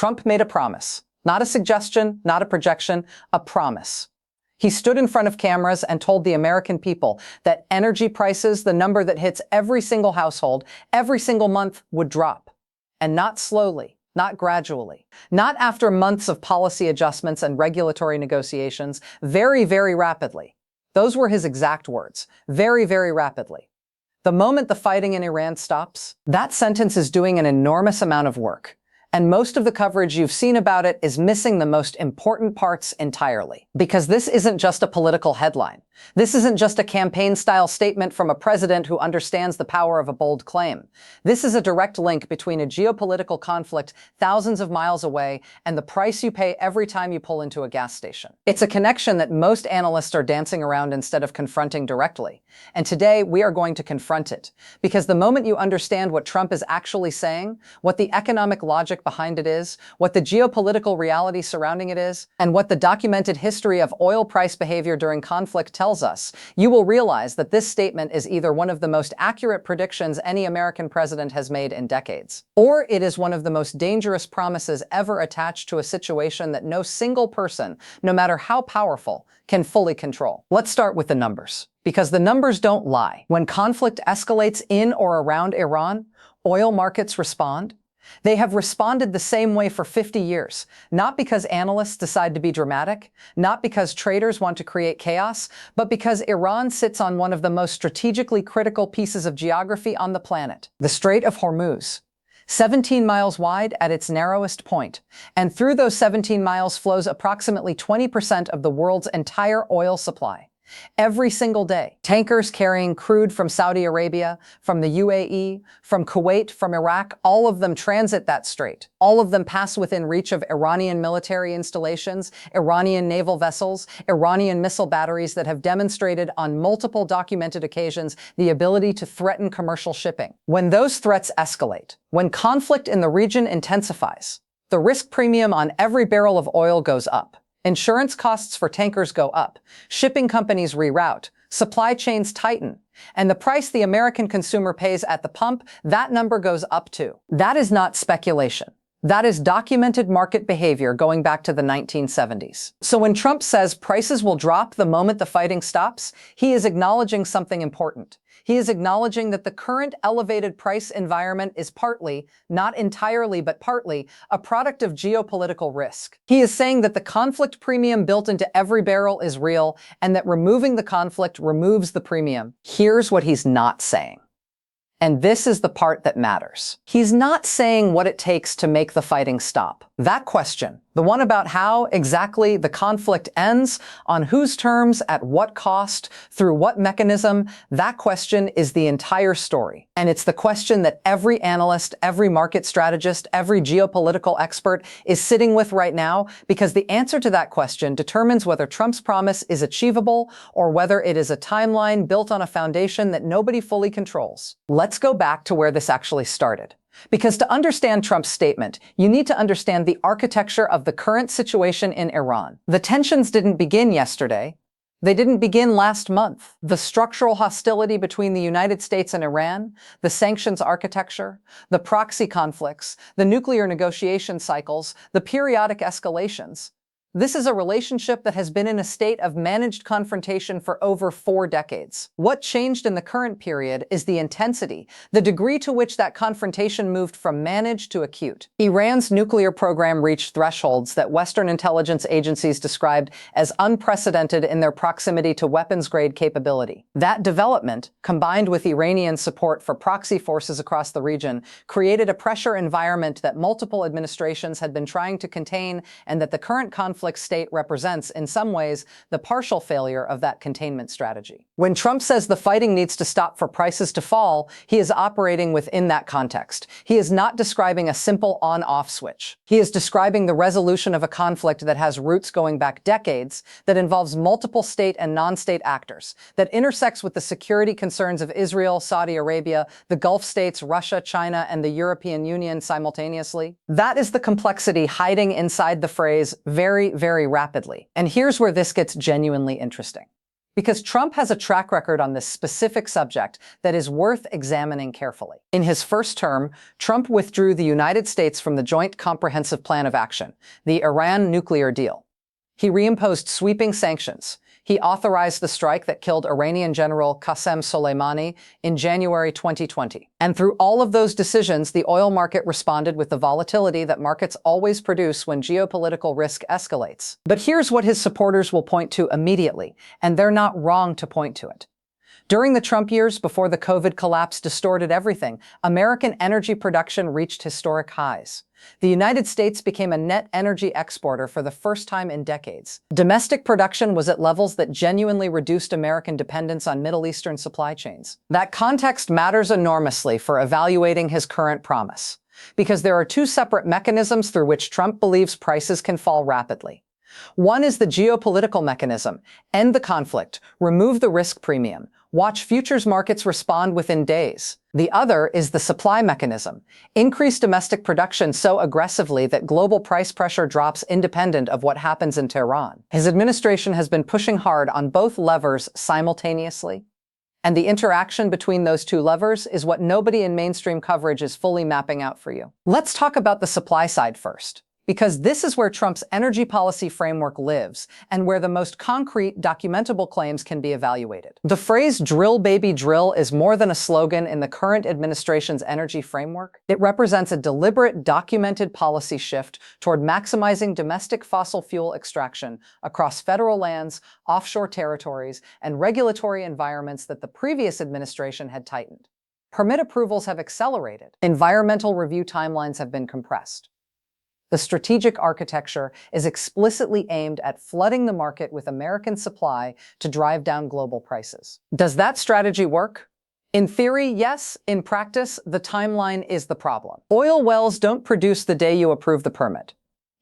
Trump made a promise. Not a suggestion, not a projection, a promise. He stood in front of cameras and told the American people that energy prices, the number that hits every single household, every single month, would drop. And not slowly, not gradually, not after months of policy adjustments and regulatory negotiations, very, very rapidly. Those were his exact words. Very, very rapidly. The moment the fighting in Iran stops, that sentence is doing an enormous amount of work. And most of the coverage you've seen about it is missing the most important parts entirely. Because this isn't just a political headline. This isn't just a campaign-style statement from a president who understands the power of a bold claim. This is a direct link between a geopolitical conflict thousands of miles away and the price you pay every time you pull into a gas station. It's a connection that most analysts are dancing around instead of confronting directly. And today, we are going to confront it. Because the moment you understand what Trump is actually saying, what the economic logic behind it is, what the geopolitical reality surrounding it is, and what the documented history of oil price behavior during conflict tells us, you will realize that this statement is either one of the most accurate predictions any American president has made in decades, or it is one of the most dangerous promises ever attached to a situation that no single person, no matter how powerful, can fully control. Let's start with the numbers, because the numbers don't lie. When conflict escalates in or around Iran, oil markets respond. They have responded the same way for 50 years, not because analysts decide to be dramatic, not because traders want to create chaos, but because Iran sits on one of the most strategically critical pieces of geography on the planet, the Strait of Hormuz. 17 miles wide at its narrowest point, and through those 17 miles flows approximately 20% of the world's entire oil supply. Every single day, tankers carrying crude from Saudi Arabia, from the UAE, from Kuwait, from Iraq, all of them transit that strait. All of them pass within reach of Iranian military installations, Iranian naval vessels, Iranian missile batteries that have demonstrated on multiple documented occasions the ability to threaten commercial shipping. When those threats escalate, when conflict in the region intensifies, the risk premium on every barrel of oil goes up. Insurance costs for tankers go up, shipping companies reroute, supply chains tighten, and the price the American consumer pays at the pump, that number goes up too. That is not speculation. That is documented market behavior going back to the 1970s. So when Trump says prices will drop the moment the fighting stops, he is acknowledging something important. He is acknowledging that the current elevated price environment is partly, not entirely, but partly, a product of geopolitical risk. He is saying that the conflict premium built into every barrel is real, and that removing the conflict removes the premium. Here's what he's not saying. And this is the part that matters. He's not saying what it takes to make the fighting stop. That question, the one about how exactly the conflict ends, on whose terms, at what cost, through what mechanism, that question is the entire story. And it's the question that every analyst, every market strategist, every geopolitical expert is sitting with right now, because the answer to that question determines whether Trump's promise is achievable or whether it is a timeline built on a foundation that nobody fully controls. Let's go back to where this actually started. Because to understand Trump's statement, you need to understand the architecture of the current situation in Iran. The tensions didn't begin yesterday. They didn't begin last month. The structural hostility between the United States and Iran, the sanctions architecture, the proxy conflicts, the nuclear negotiation cycles, the periodic escalations. This is a relationship that has been in a state of managed confrontation for over 4 decades. What changed in the current period is the intensity, the degree to which that confrontation moved from managed to acute. Iran's nuclear program reached thresholds that Western intelligence agencies described as unprecedented in their proximity to weapons-grade capability. That development, combined with Iranian support for proxy forces across the region, created a pressure environment that multiple administrations had been trying to contain, and that the current conflict state represents, in some ways, the partial failure of that containment strategy. When Trump says the fighting needs to stop for prices to fall, he is operating within that context. He is not describing a simple on-off switch. He is describing the resolution of a conflict that has roots going back decades, that involves multiple state and non-state actors, that intersects with the security concerns of Israel, Saudi Arabia, the Gulf states, Russia, China, and the European Union simultaneously. That is the complexity hiding inside the phrase very, very rapidly. And here's where this gets genuinely interesting. Because Trump has a track record on this specific subject that is worth examining carefully. In his first term, Trump withdrew the United States from the Joint Comprehensive Plan of Action, the Iran nuclear deal. He reimposed sweeping sanctions. He authorized the strike that killed Iranian General Qasem Soleimani in January 2020. And through all of those decisions, the oil market responded with the volatility that markets always produce when geopolitical risk escalates. But here's what his supporters will point to immediately, and they're not wrong to point to it. During the Trump years, before the COVID collapse distorted everything, American energy production reached historic highs. The United States became a net energy exporter for the first time in decades. Domestic production was at levels that genuinely reduced American dependence on Middle Eastern supply chains. That context matters enormously for evaluating his current promise, because there are two separate mechanisms through which Trump believes prices can fall rapidly. One is the geopolitical mechanism: end the conflict, remove the risk premium, watch futures markets respond within days. The other is the supply mechanism: increase domestic production so aggressively that global price pressure drops independent of what happens in Tehran. His administration has been pushing hard on both levers simultaneously. And the interaction between those two levers is what nobody in mainstream coverage is fully mapping out for you. Let's talk about the supply side first, because this is where Trump's energy policy framework lives and where the most concrete, documentable claims can be evaluated. The phrase "drill, baby, drill" is more than a slogan in the current administration's energy framework. It represents a deliberate, documented policy shift toward maximizing domestic fossil fuel extraction across federal lands, offshore territories, and regulatory environments that the previous administration had tightened. Permit approvals have accelerated. Environmental review timelines have been compressed. The strategic architecture is explicitly aimed at flooding the market with American supply to drive down global prices. Does that strategy work? In theory, yes. In practice, the timeline is the problem. Oil wells don't produce the day you approve the permit.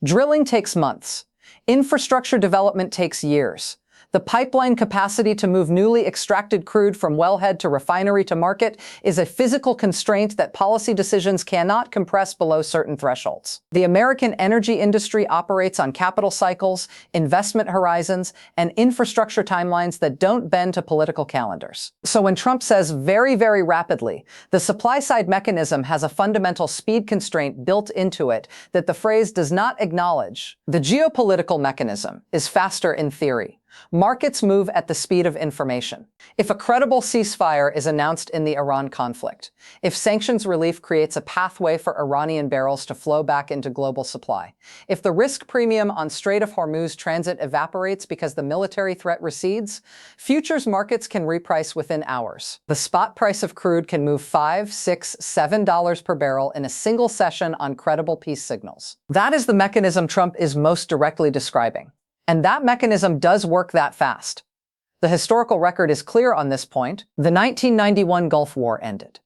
Drilling takes months. Infrastructure development takes years. The pipeline capacity to move newly extracted crude from wellhead to refinery to market is a physical constraint that policy decisions cannot compress below certain thresholds. The American energy industry operates on capital cycles, investment horizons, and infrastructure timelines that don't bend to political calendars. So when Trump says very, very rapidly, the supply-side mechanism has a fundamental speed constraint built into it that the phrase does not acknowledge. The geopolitical mechanism is faster in theory. Markets move at the speed of information. If a credible ceasefire is announced in the Iran conflict, if sanctions relief creates a pathway for Iranian barrels to flow back into global supply, if the risk premium on Strait of Hormuz transit evaporates because the military threat recedes, futures markets can reprice within hours. The spot price of crude can move $5, $6, $7 per barrel in a single session on credible peace signals. That is the mechanism Trump is most directly describing. And that mechanism does work that fast. The historical record is clear on this point. The 1991 Gulf War ended.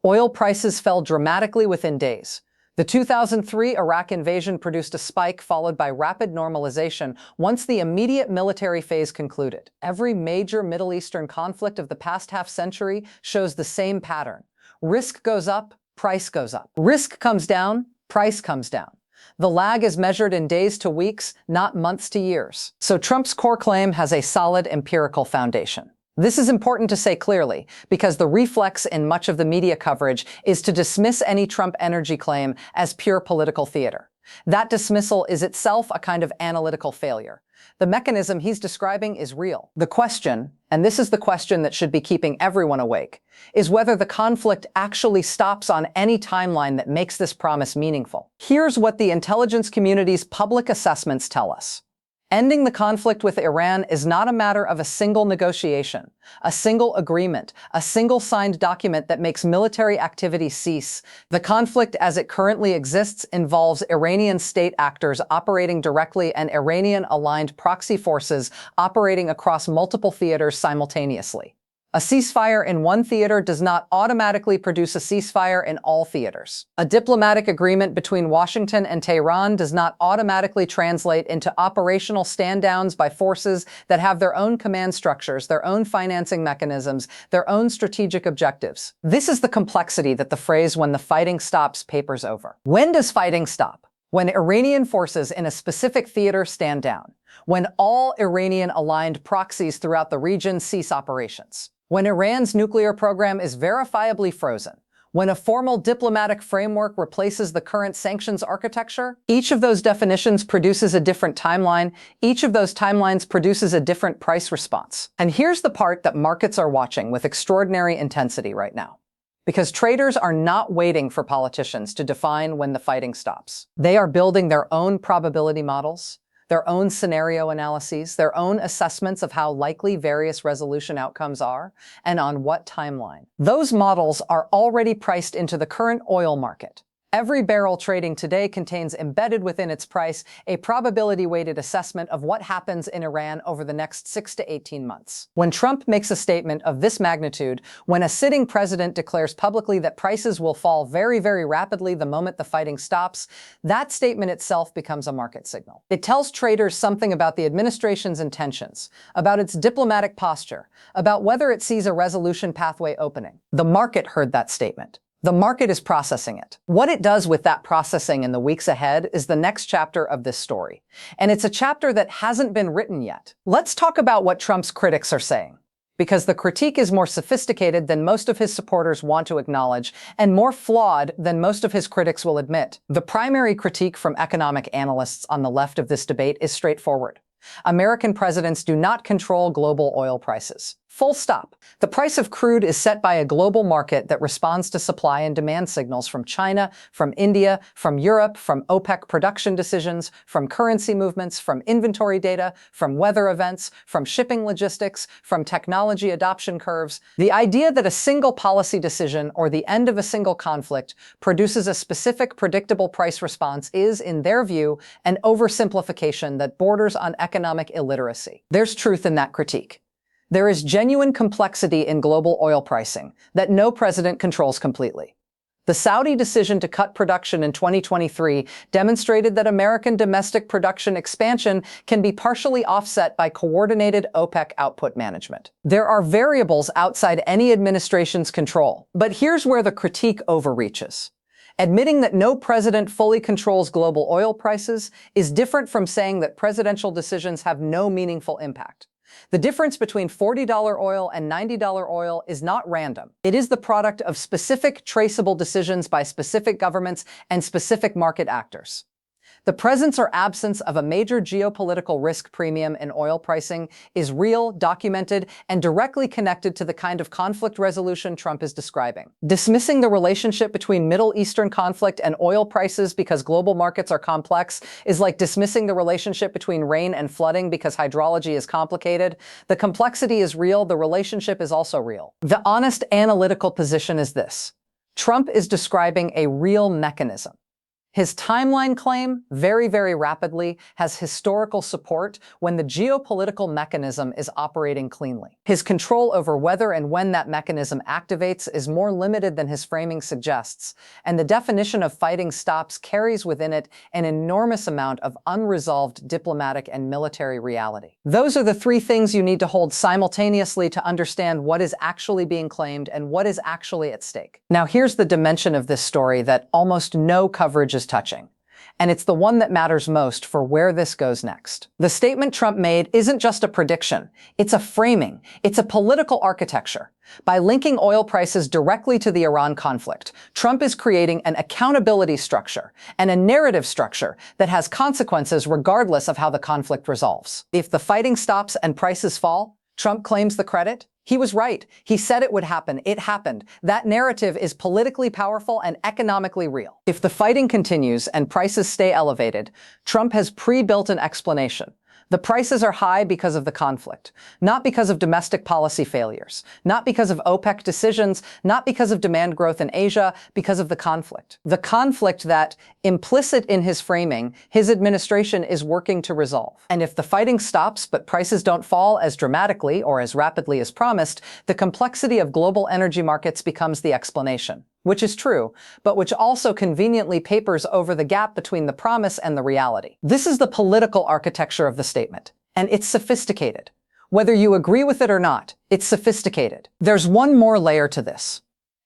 Oil prices fell dramatically within days. The 2003 Iraq invasion produced a spike followed by rapid normalization once the immediate military phase concluded. Every major Middle Eastern conflict of the past half-century shows the same pattern. Risk goes up, price goes up. Risk comes down, price comes down. The lag is measured in days to weeks, not months to years. So Trump's core claim has a solid empirical foundation. This is important to say clearly, because the reflex in much of the media coverage is to dismiss any Trump energy claim as pure political theater. That dismissal is itself a kind of analytical failure. The mechanism he's describing is real. The question, and this is the question that should be keeping everyone awake, is whether the conflict actually stops on any timeline that makes this promise meaningful. Here's what the intelligence community's public assessments tell us. Ending the conflict with Iran is not a matter of a single negotiation, a single agreement, a single signed document that makes military activity cease. The conflict as it currently exists involves Iranian state actors operating directly and Iranian-aligned proxy forces operating across multiple theaters simultaneously. A ceasefire in one theater does not automatically produce a ceasefire in all theaters. A diplomatic agreement between Washington and Tehran does not automatically translate into operational stand-downs by forces that have their own command structures, their own financing mechanisms, their own strategic objectives. This is the complexity that the phrase "when the fighting stops" papers over. When does fighting stop? When Iranian forces in a specific theater stand down, when all Iranian-aligned proxies throughout the region cease operations, when Iran's nuclear program is verifiably frozen, when a formal diplomatic framework replaces the current sanctions architecture, each of those definitions produces a different timeline. Each of those timelines produces a different price response. And here's the part that markets are watching with extraordinary intensity right now. Because traders are not waiting for politicians to define when the fighting stops. They are building their own probability models, their own scenario analyses, their own assessments of how likely various resolution outcomes are, and on what timeline. Those models are already priced into the current oil market. Every barrel trading today contains embedded within its price a probability-weighted assessment of what happens in Iran over the next 6 to 18 months. When Trump makes a statement of this magnitude, when a sitting president declares publicly that prices will fall very, very rapidly the moment the fighting stops, that statement itself becomes a market signal. It tells traders something about the administration's intentions, about its diplomatic posture, about whether it sees a resolution pathway opening. The market heard that statement. The market is processing it. What it does with that processing in the weeks ahead is the next chapter of this story. And it's a chapter that hasn't been written yet. Let's talk about what Trump's critics are saying. Because the critique is more sophisticated than most of his supporters want to acknowledge, and more flawed than most of his critics will admit. The primary critique from economic analysts on the left of this debate is straightforward. American presidents do not control global oil prices. Full stop. The price of crude is set by a global market that responds to supply and demand signals from China, from India, from Europe, from OPEC production decisions, from currency movements, from inventory data, from weather events, from shipping logistics, from technology adoption curves. The idea that a single policy decision or the end of a single conflict produces a specific predictable price response is, in their view, an oversimplification that borders on economic illiteracy. There's truth in that critique. There is genuine complexity in global oil pricing that no president controls completely. The Saudi decision to cut production in 2023 demonstrated that American domestic production expansion can be partially offset by coordinated OPEC output management. There are variables outside any administration's control, but here's where the critique overreaches. Admitting that no president fully controls global oil prices is different from saying that presidential decisions have no meaningful impact. The difference between $40 oil and $90 oil is not random. It is the product of specific, traceable decisions by specific governments and specific market actors. The presence or absence of a major geopolitical risk premium in oil pricing is real, documented, and directly connected to the kind of conflict resolution Trump is describing. Dismissing the relationship between Middle Eastern conflict and oil prices because global markets are complex is like dismissing the relationship between rain and flooding because hydrology is complicated. The complexity is real, the relationship is also real. The honest analytical position is this: Trump is describing a real mechanism. His timeline claim, very, very rapidly, has historical support when the geopolitical mechanism is operating cleanly. His control over whether and when that mechanism activates is more limited than his framing suggests, and the definition of fighting stops carries within it an enormous amount of unresolved diplomatic and military reality. Those are the three things you need to hold simultaneously to understand what is actually being claimed and what is actually at stake. Now, here's the dimension of this story that almost no coverage is touching. And it's the one that matters most for where this goes next. The statement Trump made isn't just a prediction. It's a framing. It's a political architecture. By linking oil prices directly to the Iran conflict, Trump is creating an accountability structure and a narrative structure that has consequences regardless of how the conflict resolves. If the fighting stops and prices fall, Trump claims the credit. He was right. He said it would happen. It happened. That narrative is politically powerful and economically real. If the fighting continues and prices stay elevated, Trump has pre-built an explanation. The prices are high because of the conflict, not because of domestic policy failures, not because of OPEC decisions, not because of demand growth in Asia, because of the conflict. The conflict that, implicit in his framing, his administration is working to resolve. And if the fighting stops but prices don't fall as dramatically or as rapidly as promised, the complexity of global energy markets becomes the explanation. Which is true, but which also conveniently papers over the gap between the promise and the reality. This is the political architecture of the statement, and it's sophisticated. Whether you agree with it or not, it's sophisticated. There's one more layer to this.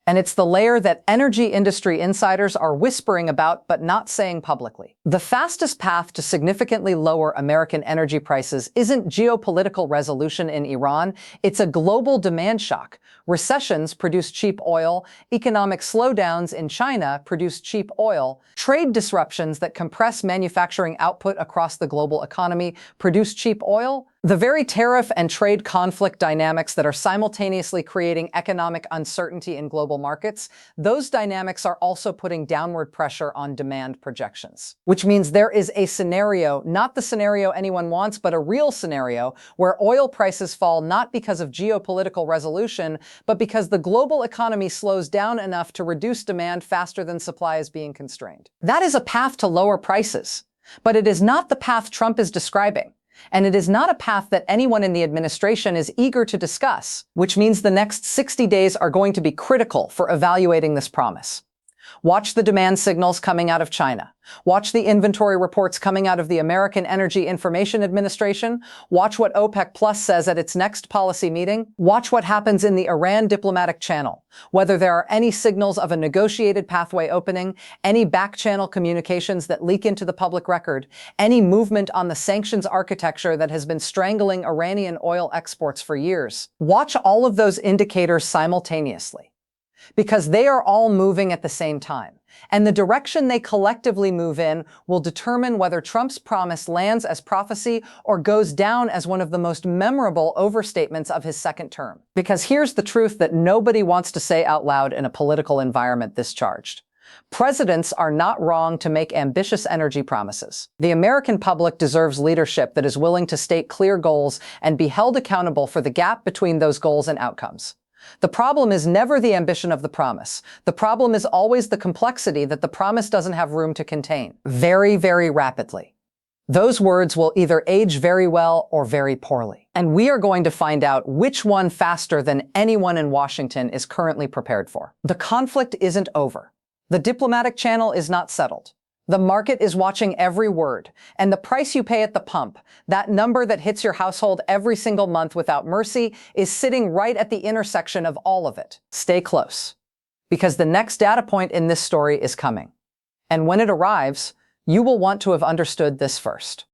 And it's the layer that energy industry insiders are whispering about but not saying publicly. The fastest path to significantly lower American energy prices isn't geopolitical resolution in Iran, it's a global demand shock. Recessions produce cheap oil, economic slowdowns in China produce cheap oil, trade disruptions that compress manufacturing output across the global economy produce cheap oil. The very tariff and trade conflict dynamics that are simultaneously creating economic uncertainty in global markets, those dynamics are also putting downward pressure on demand projections. Which means there is a scenario, not the scenario anyone wants, but a real scenario where oil prices fall not because of geopolitical resolution, but because the global economy slows down enough to reduce demand faster than supply is being constrained. That is a path to lower prices, but it is not the path Trump is describing. And it is not a path that anyone in the administration is eager to discuss, which means the next 60 days are going to be critical for evaluating this promise. Watch the demand signals coming out of China. Watch the inventory reports coming out of the American Energy Information Administration. Watch what OPEC Plus says at its next policy meeting. Watch what happens in the Iran diplomatic channel. Whether there are any signals of a negotiated pathway opening, any back-channel communications that leak into the public record, any movement on the sanctions architecture that has been strangling Iranian oil exports for years. Watch all of those indicators simultaneously, because they are all moving at the same time. And the direction they collectively move in will determine whether Trump's promise lands as prophecy or goes down as one of the most memorable overstatements of his second term. Because here's the truth that nobody wants to say out loud in a political environment this charged. Presidents are not wrong to make ambitious energy promises. The American public deserves leadership that is willing to state clear goals and be held accountable for the gap between those goals and outcomes. The problem is never the ambition of the promise. The problem is always the complexity that the promise doesn't have room to contain. Very, very rapidly. Those words will either age very well or very poorly. And we are going to find out which one faster than anyone in Washington is currently prepared for. The conflict isn't over. The diplomatic channel is not settled. The market is watching every word, and the price you pay at the pump, that number that hits your household every single month without mercy, is sitting right at the intersection of all of it. Stay close, because the next data point in this story is coming. And when it arrives, you will want to have understood this first.